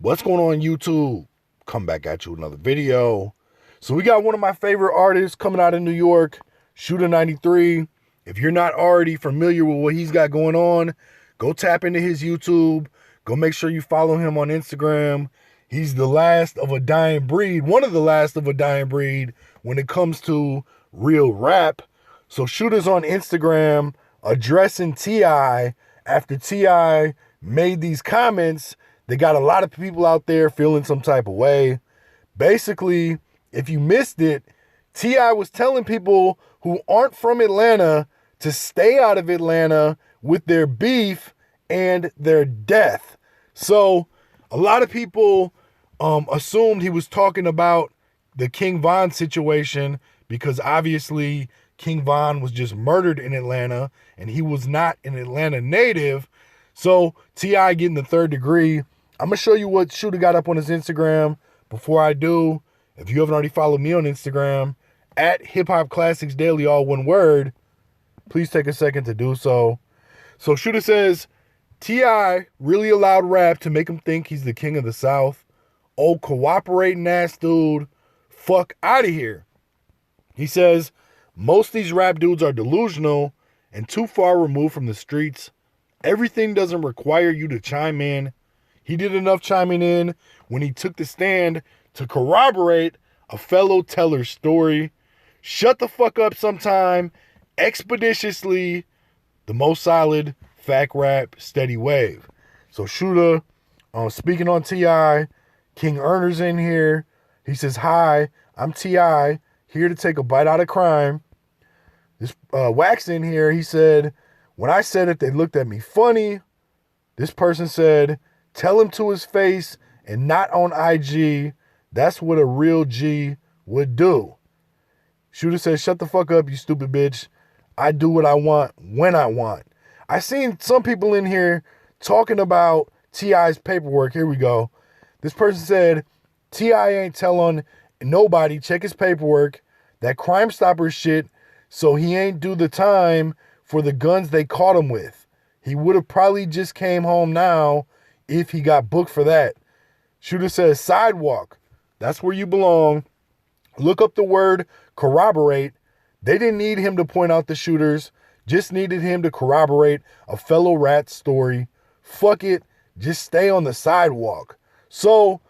What's going on, YouTube? Come back at you with another video. So we got one of my favorite artists coming out of New York, SHOOTA93. If you're not already familiar with what he's got going on, go tap into his YouTube. Go make sure you follow him on Instagram. He's the last of a dying breed, one of the last of a dying breed when it comes to real rap. So Shoota's on Instagram addressing T.I. after T.I. made these comments. They got a lot of people out there feeling some type of way. Basically, if you missed it, T.I. was telling people who aren't from Atlanta to stay out of Atlanta with their beef and their death. So a lot of people assumed he was talking about the King Von situation because obviously King Von was just murdered in Atlanta and he was not an Atlanta native. So T.I. getting the third degree. I'm going to show you what Shoota got up on his Instagram. Before I do, if you haven't already followed me on Instagram, at Hip Hop Classics Daily, all one word, please take a second to do so. So Shoota says, T.I. really allowed rap to make him think he's the king of the South. Oh, cooperating ass dude, fuck out of here. He says, most of these rap dudes are delusional and too far removed from the streets. Everything doesn't require you to chime in. He did enough chiming in when he took the stand to corroborate a fellow teller's story. Shut the fuck up sometime. Expeditiously, the most solid fact rap steady wave. So Shoota, speaking on T.I., King Earner's in here. He says, hi, I'm T.I., here to take a bite out of crime. This Wax in here, he said, when I said it, they looked at me funny. This person said, tell him to his face and not on IG. That's what a real G would do. Shoota says, shut the fuck up, you stupid bitch. I do what I want when I want. I seen some people in here talking about T.I.'s paperwork. Here we go. This person said, T.I. ain't telling nobody, check his paperwork, that Crime Stoppers shit, so he ain't do the time for the guns they caught him with. He would have probably just came home now if he got booked for that. Shoota says, sidewalk. That's where you belong. Look up the word corroborate. They didn't need him to point out the shooters. Just needed him to corroborate a fellow rat's story. Fuck it. Just stay on the sidewalk. So,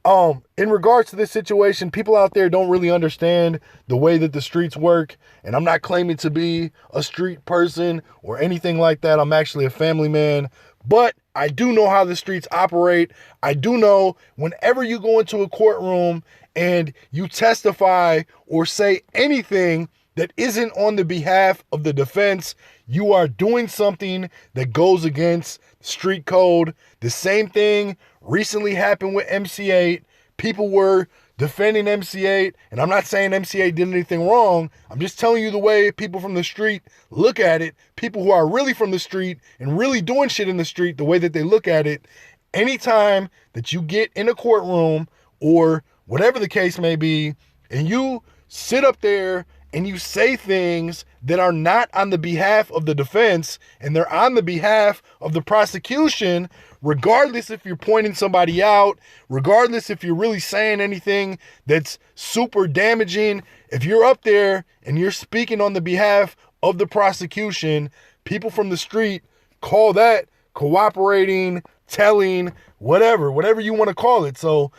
in regards to this situation, people out there don't really understand the way that the streets work. And I'm not claiming to be a street person or anything like that. I'm actually a family man. But I do know how the streets operate. I do know whenever you go into a courtroom and you testify or say anything that isn't on the behalf of the defense, you are doing something that goes against street code. The same thing recently happened with MC8. People were defending MC8, and I'm not saying MC8 did anything wrong. I'm just telling you the way people from the street look at it. People who are really from the street and really doing shit in the street, the way that they look at it. Anytime that you get in a courtroom or whatever the case may be, and you sit up there and you say things that are not on the behalf of the defense and they're on the behalf of the prosecution, regardless if you're pointing somebody out, regardless if you're really saying anything that's super damaging, if you're up there and you're speaking on the behalf of the prosecution, people from the street call that cooperating, telling, whatever you want to call it. So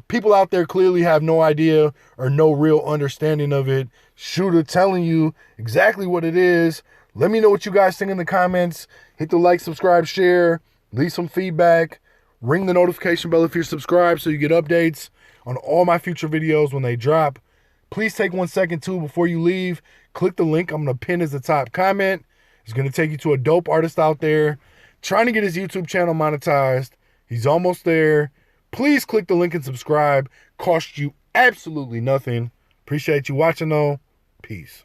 people out there clearly have no idea or no real understanding of it. Shoota telling you exactly what it is. Let me know what you guys think in the comments. Hit the like, subscribe, share, leave some feedback, ring the notification bell if you're subscribed so you get updates on all my future videos when they drop. Please take 1 second too before you leave. Click the link I'm going to pin as the top comment. It's going to take you to a dope artist out there trying to get his YouTube channel monetized. He's almost there. Please click the link and subscribe. Cost you absolutely nothing. Appreciate you watching though. Peace.